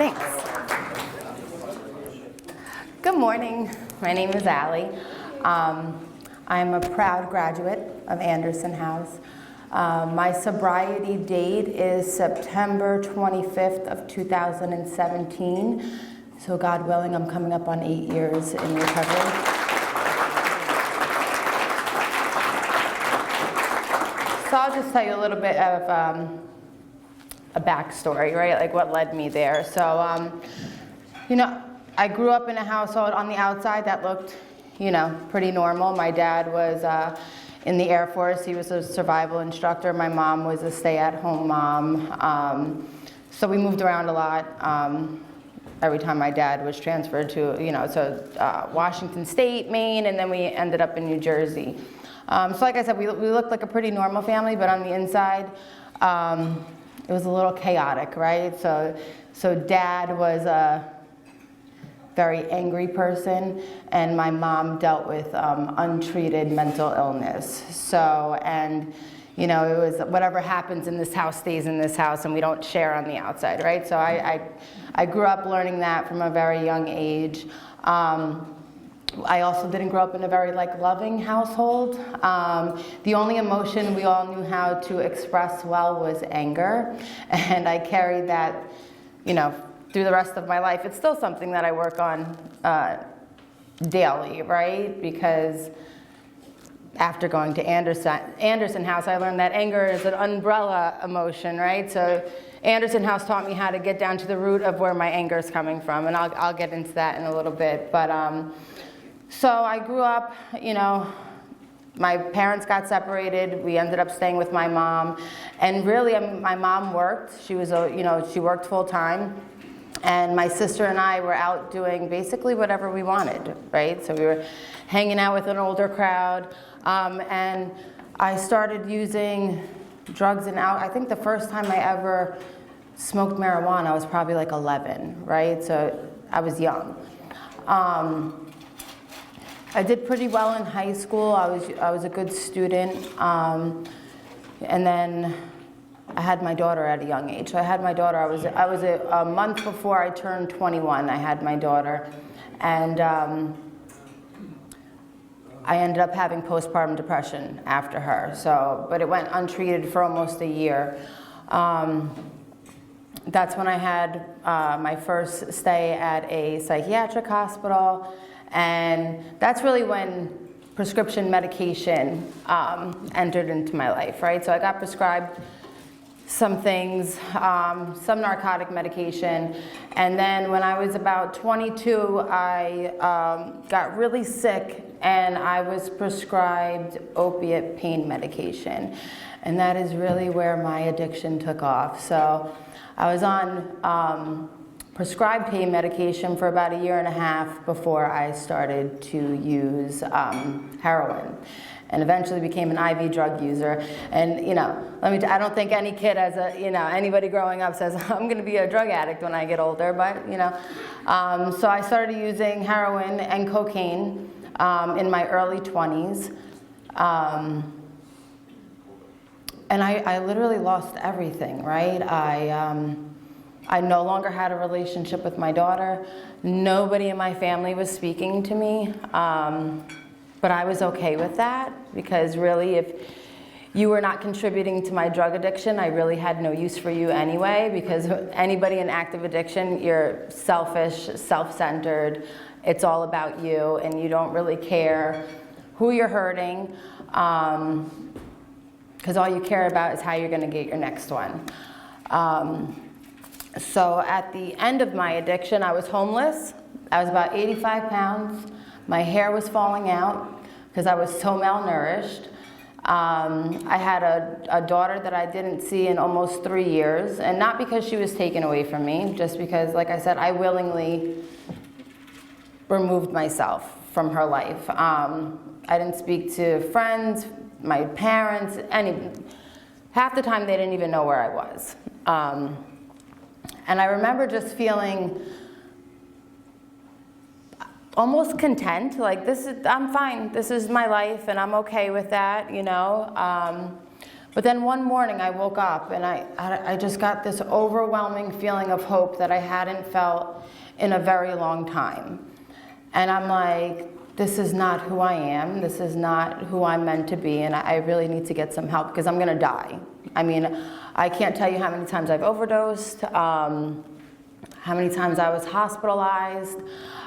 Thanks. Good morning. My name is Allie. I'm a proud graduate of Anderson House. My sobriety date is September 25th of 2017. So God willing, I'm coming up on 8 years in recovery. So I'll just tell you a little bit of a backstory, right? Like what led me there. So, I grew up in a household on the outside that looked, pretty normal. My dad was in the Air Force. He was a survival instructor. My mom was a stay-at-home mom. So we moved around a lot. Every time my dad was transferred to, Washington State, Maine, and then we ended up in New Jersey. So like I said, we looked like a pretty normal family, but on the inside, it was a little chaotic, right? So Dad was a very angry person, and my mom dealt with untreated mental illness. It was whatever happens in this house stays in this house, and we don't share on the outside, right? So I grew up learning that from a very young age. I also didn't grow up in a very loving household. The only emotion we all knew how to express well was anger, and I carried that, through the rest of my life. It's still something that I work on daily, right? Because after going to Anderson House, I learned that anger is an umbrella emotion, right? So Anderson House taught me how to get down to the root of where my anger is coming from, and I'll get into that in a little bit. But so I grew up, my parents got separated. We ended up staying with my mom, and really, my mom worked. She was she worked full time, and my sister and I were out doing basically whatever we wanted, right? So we were hanging out with an older crowd, and I started using drugs and I think the first time I ever smoked marijuana, I was probably 11, right? So I was young. I did pretty well in high school. I was a good student, and then I had my daughter at a young age. So I had my daughter. I was a month before I turned 21. I had my daughter, and I ended up having postpartum depression after her. So, but it went untreated for almost a year. That's when I had my first stay at a psychiatric hospital. And that's really when prescription medication entered into my life, right? So I got prescribed some things, some narcotic medication. And then when I was about 22, I got really sick and I was prescribed opiate pain medication. And that is really where my addiction took off. So I was on prescribed pain medication for about 1.5 years before I started to use heroin, and eventually became an IV drug user. And I don't think any kid anybody growing up says I'm going to be a drug addict when I get older, but so I started using heroin and cocaine in my early 20s, and I literally lost everything, right? I no longer had a relationship with my daughter. Nobody in my family was speaking to me, but I was okay with that, because really, if you were not contributing to my drug addiction, I really had no use for you anyway, because anybody in active addiction, you're selfish, self-centered, it's all about you, and you don't really care who you're hurting, because all you care about is how you're going to get your next one. So at the end of my addiction, I was homeless. I was about 85 pounds. My hair was falling out because I was so malnourished. I had a daughter that I didn't see in almost 3 years, and not because she was taken away from me, just because, like I said, I willingly removed myself from her life. I didn't speak to friends, my parents, half the time they didn't even know where I was. And I remember just feeling almost content, I'm fine, this is my life, and I'm okay with that, But then one morning I woke up and I just got this overwhelming feeling of hope that I hadn't felt in a very long time. And I'm like, this is not who I am. This is not who I'm meant to be. And I really need to get some help because I'm going to die. I mean, I can't tell you how many times I've overdosed, how many times I was hospitalized.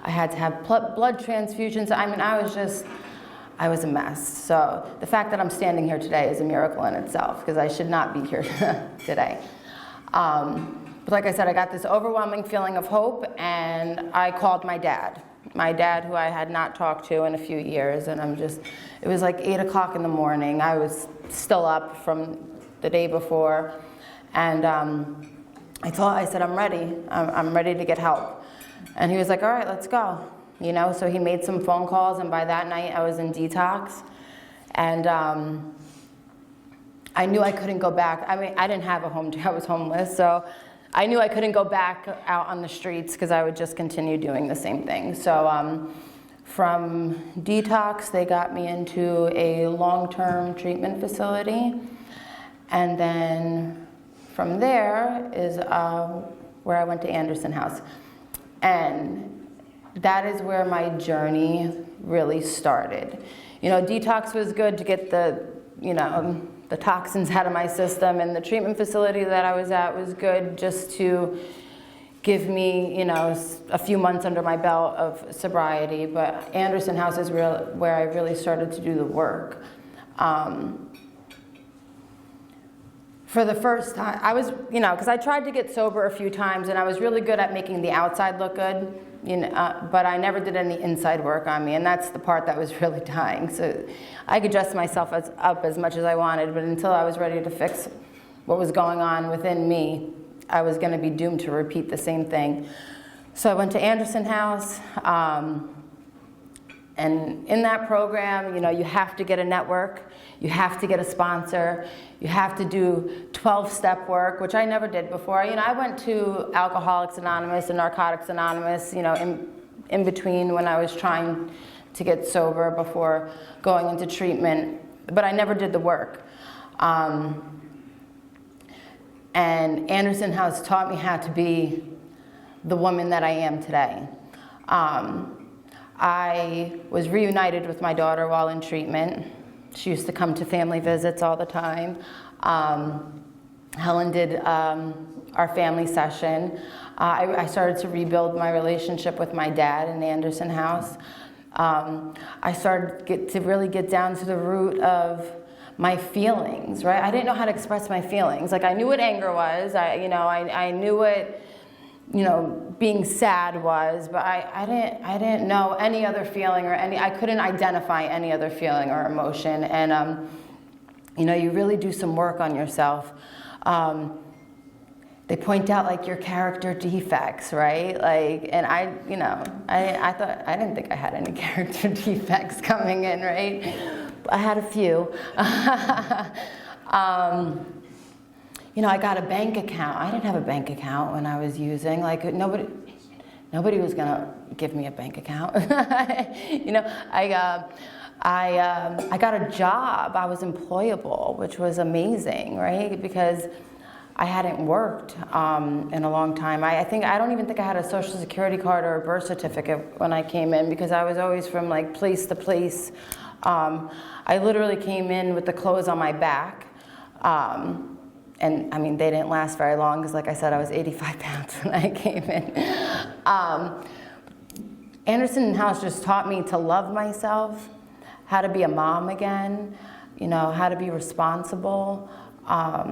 I had to have blood transfusions. I mean, I was a mess. So the fact that I'm standing here today is a miracle in itself because I should not be here today. But like I said, I got this overwhelming feeling of hope, and I called my dad. My dad, who I had not talked to in a few years, and it was like 8 o'clock in the morning. I was still up from the day before, and I said, I'm ready. I'm ready to get help. And he was like, all right, let's go. You know, so he made some phone calls, and by that night I was in detox. And I knew I couldn't go back. I mean, I didn't have a home, I was homeless, so I knew I couldn't go back out on the streets because I would just continue doing the same thing. So from detox, they got me into a long-term treatment facility. And then from there is where I went to Anderson House. And that is where my journey really started. You know, detox was good to get the toxins out of my system, and the treatment facility that I was at was good just to give me, a few months under my belt of sobriety. But Anderson House is where I really started to do the work. For the first time, I was, because I tried to get sober a few times, and I was really good at making the outside look good, but I never did any inside work on me, and that's the part that was really dying. So I could dress myself up as much as I wanted, but until I was ready to fix what was going on within me, I was going to be doomed to repeat the same thing. So I went to Anderson House, and in that program, you have to get a network, you have to get a sponsor, you have to do 12-step work, which I never did before. I went to Alcoholics Anonymous and Narcotics Anonymous, in between when I was trying to get sober before going into treatment, but I never did the work. And Anderson House taught me how to be the woman that I am today. I was reunited with my daughter while in treatment. She used to come to family visits all the time. Helen did our family session. I started to rebuild my relationship with my dad in the Anderson House. I started to really get down to the root of my feelings, right? I didn't know how to express my feelings. Like, I knew what anger was. I knew what being sad was, but I didn't know any other feeling I couldn't identify any other feeling or emotion. And you really do some work on yourself. They point out like your character defects, right? Like, and I thought, I didn't think I had any character defects coming in, right? I had a few. I got a bank account. I didn't have a bank account when I was using. Like, nobody was gonna give me a bank account. I got a job. I was employable, which was amazing, right? Because I hadn't worked in a long time. I don't even think I had a social security card or a birth certificate when I came in, because I was always from like place to place. I literally came in with the clothes on my back. And they didn't last very long because, like I said, I was 85 pounds when I came in. Anderson House just taught me to love myself, how to be a mom again, how to be responsible, how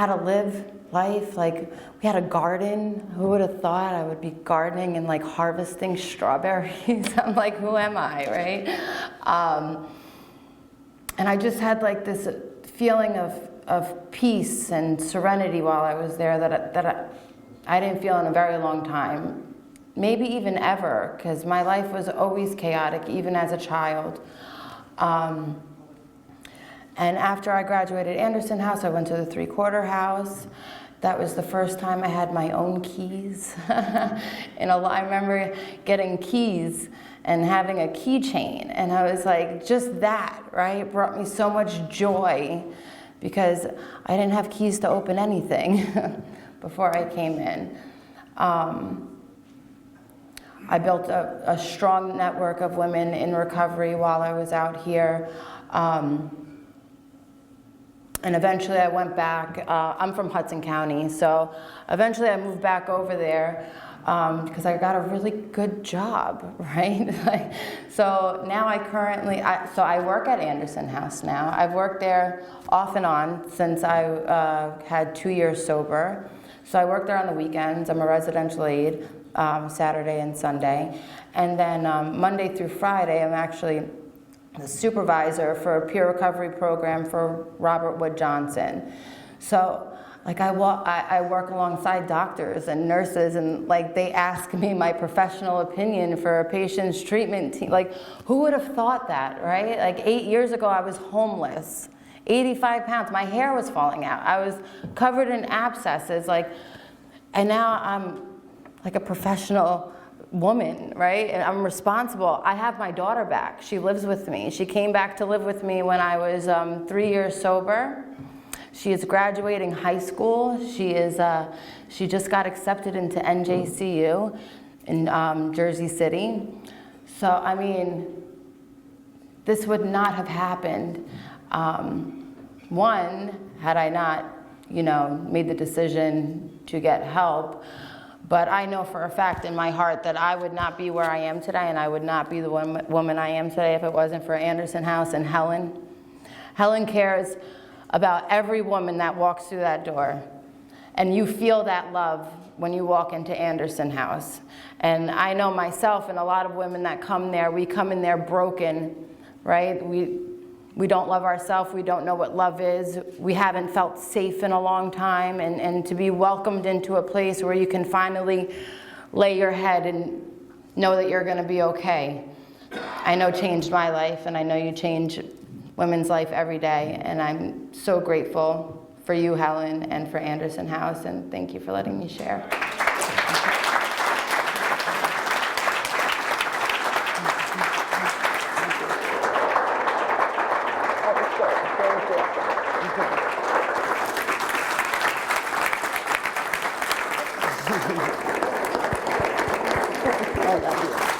to live life. Like, we had a garden. Who would have thought I would be gardening and like harvesting strawberries? I'm like, who am I, right? And I just had like this feeling of peace and serenity while I was there that I didn't feel in a very long time, maybe even ever, because my life was always chaotic, even as a child. And after I graduated Anderson House, I went to the 3-Quarter House, That was the first time I had my own keys. I remember getting keys and having a keychain, and I was like, just that, right, brought me so much joy because I didn't have keys to open anything before I came in. I built a strong network of women in recovery while I was out here. And eventually I went back. I'm from Hudson County, so eventually I moved back over there because I got a really good job, right? So now I work at Anderson House now. I've worked there off and on since I had 2 years sober. So I work there on the weekends. I'm a residential aide, Saturday and Sunday. And then Monday through Friday, I'm actually the supervisor for a peer recovery program for Robert Wood Johnson. So I work alongside doctors and nurses, and they ask me my professional opinion for a patient's treatment team. Who would have thought that, right? 8 years ago I was homeless, 85 pounds, my hair was falling out, I was covered in abscesses, and now I'm a professional woman, right? And I'm responsible. I have my daughter back. She lives with me. She came back to live with me when I was 3 years sober. She is graduating high school. She just got accepted into NJCU in Jersey City. So, I mean, this would not have happened. One, had I not, made the decision to get help. But I know for a fact in my heart that I would not be where I am today, and I would not be the woman I am today if it wasn't for Anderson House and Helen. Helen cares about every woman that walks through that door. And you feel that love when you walk into Anderson House. And I know myself and a lot of women that come there, we come in there broken, right? We don't love ourselves. We don't know what love is. We haven't felt safe in a long time. And to be welcomed into a place where you can finally lay your head and know that you're going to be okay, I know changed my life, and I know you change women's life every day. And I'm so grateful for you, Helen, and for Anderson House. And thank you for letting me share. I love you.